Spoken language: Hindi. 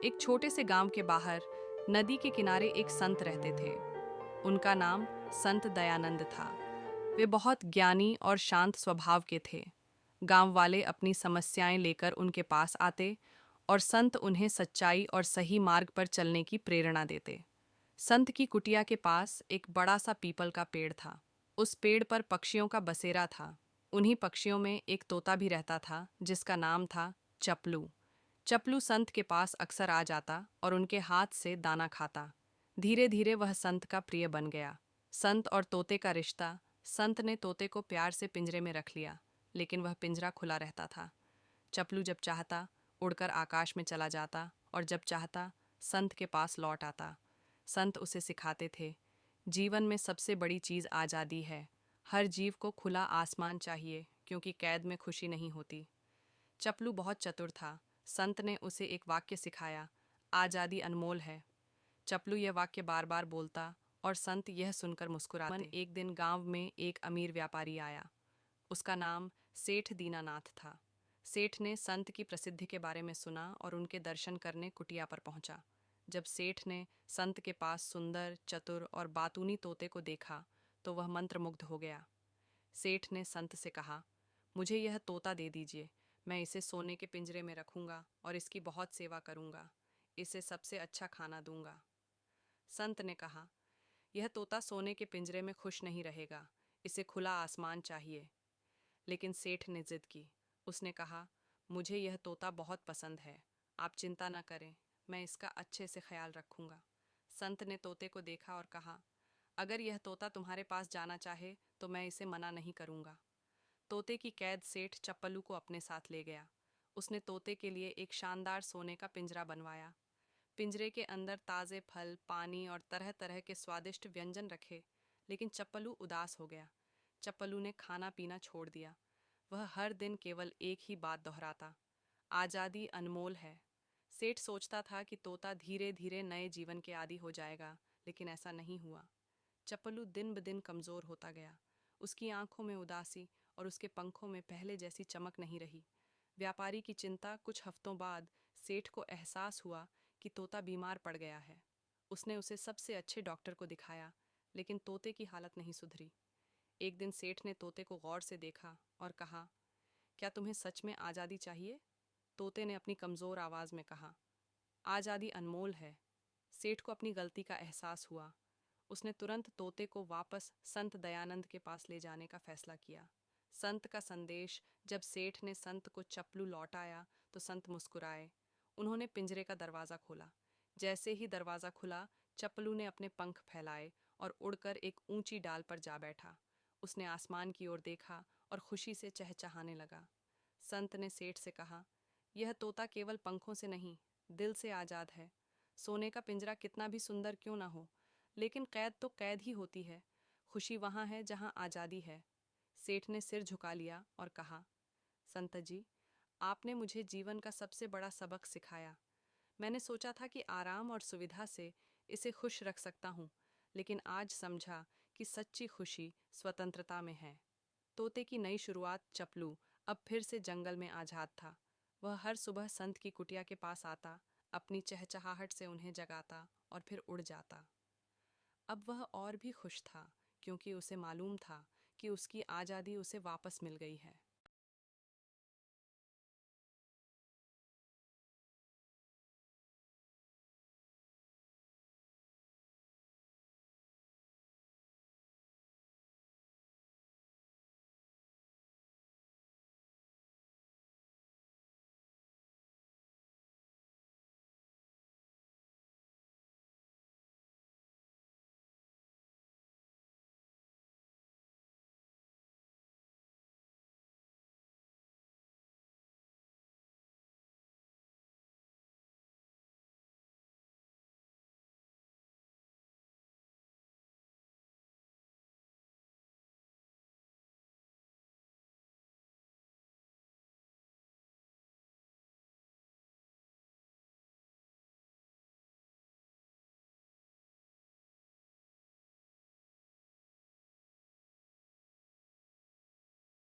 एक छोटे से गांव के बाहर नदी के किनारे एक संत रहते थे। उनका नाम संत दयानंद था। वे बहुत ज्ञानी और शांत स्वभाव के थे। गांव वाले अपनी समस्याएं लेकर उनके पास आते और संत उन्हें सच्चाई और सही मार्ग पर चलने की प्रेरणा देते। संत की कुटिया के पास एक बड़ा सा पीपल का पेड़ था। उस पेड़ पर पक्षियों का बसेरा था। उन्हीं पक्षियों में एक तोता भी रहता था जिसका नाम था चपलू। चपलू संत के पास अक्सर आ जाता और उनके हाथ से दाना खाता। धीरे धीरे वह संत का प्रिय बन गया। संत और तोते का रिश्ता। संत ने तोते को प्यार से पिंजरे में रख लिया, लेकिन वह पिंजरा खुला रहता था। चपलू जब चाहता उड़कर आकाश में चला जाता और जब चाहता संत के पास लौट आता। संत उसे सिखाते थे, जीवन में सबसे बड़ी चीज़ आज़ादी है। हर जीव को खुला आसमान चाहिए, क्योंकि कैद में खुशी नहीं होती। चपलू बहुत चतुर था। संत ने उसे एक वाक्य सिखाया, आज़ादी अनमोल है। चपलू यह वाक्य बार बार बोलता और संत यह सुनकर मुस्कुराते। एक दिन गांव में एक अमीर व्यापारी आया। उसका नाम सेठ दीनानाथ था। सेठ ने संत की प्रसिद्धि के बारे में सुना और उनके दर्शन करने कुटिया पर पहुंचा। जब सेठ ने संत के पास सुंदर, चतुर और बातूनी तोते को देखा तो वह मंत्रमुग्ध हो गया। सेठ ने संत से कहा, मुझे यह तोता दे दीजिए। मैं इसे सोने के पिंजरे में रखूंगा और इसकी बहुत सेवा करूंगा। इसे सबसे अच्छा खाना दूंगा। संत ने कहा, यह तोता सोने के पिंजरे में खुश नहीं रहेगा। इसे खुला आसमान चाहिए। लेकिन सेठ ने जिद की। उसने कहा, मुझे यह तोता बहुत पसंद है। आप चिंता न करें, मैं इसका अच्छे से ख्याल रखूंगा। संत ने तोते को देखा और कहा, अगर यह तोता तुम्हारे पास जाना चाहे तो मैं इसे मना नहीं करूंगा। तोते की कैद सेठ चप्पलू को अपने साथ ले गया। उसने तोते के लिए एक शानदार सोने का पिंजरा बनवाया। पिंजरे के अंदर ताज़े फल, पानी और तरह तरह के स्वादिष्ट व्यंजन रखे। लेकिन चप्पलू उदास हो गया। चप्पलू ने खाना पीना छोड़ दिया। वह हर दिन केवल एक ही बात दोहराता, आज़ादी अनमोल है। सेठ सोचता था कि तोता धीरे धीरे नए जीवन के आदी हो जाएगा, लेकिन ऐसा नहीं हुआ। चप्पलू दिन ब दिन कमज़ोर होता गया। उसकी आंखों में उदासी और उसके पंखों में पहले जैसी चमक नहीं रही। व्यापारी की चिंता। कुछ हफ्तों बाद सेठ को एहसास हुआ कि तोता बीमार पड़ गया है। उसने उसे सबसे अच्छे डॉक्टर को दिखाया, लेकिन तोते की हालत नहीं सुधरी। एक दिन सेठ ने तोते को गौर से देखा और कहा, क्या तुम्हें सच में आज़ादी चाहिए? तोते ने अपनी कमज़ोर आवाज़ में कहा, आज़ादी अनमोल है। सेठ को अपनी गलती का एहसास हुआ। उसने तुरंत तोते को वापस संत दयानंद के पास ले जाने का फैसला किया। संत का संदेश। जब सेठ ने संत को चपलू लौटाया तो संत मुस्कुराए। उन्होंने पिंजरे का दरवाज़ा खोला। जैसे ही दरवाज़ा खुला, चपलू ने अपने पंख फैलाए और उड़कर एक ऊंची डाल पर जा बैठा। उसने आसमान की ओर देखा और खुशी से चहचहाने लगा। संत ने सेठ से कहा, यह तोता केवल पंखों से नहीं, दिल से आज़ाद है। सोने का पिंजरा कितना भी सुंदर क्यों ना हो, लेकिन कैद तो कैद ही होती है। खुशी वहाँ है जहाँ आज़ादी है। सेठ ने सिर झुका लिया और कहा, संत जी, आपने मुझे जीवन का सबसे बड़ा सबक सिखाया। मैंने सोचा था कि आराम और सुविधा से इसे खुश रख सकता हूँ, लेकिन आज समझा कि सच्ची खुशी स्वतंत्रता में है। तोते की नई शुरुआत। चपलू अब फिर से जंगल में आज़ाद था। वह हर सुबह संत की कुटिया के पास आता, अपनी चहचहाहट से उन्हें जगाता और फिर उड़ जाता। अब वह और भी खुश था, क्योंकि उसे मालूम था कि उसकी आज़ादी उसे वापस मिल गई है।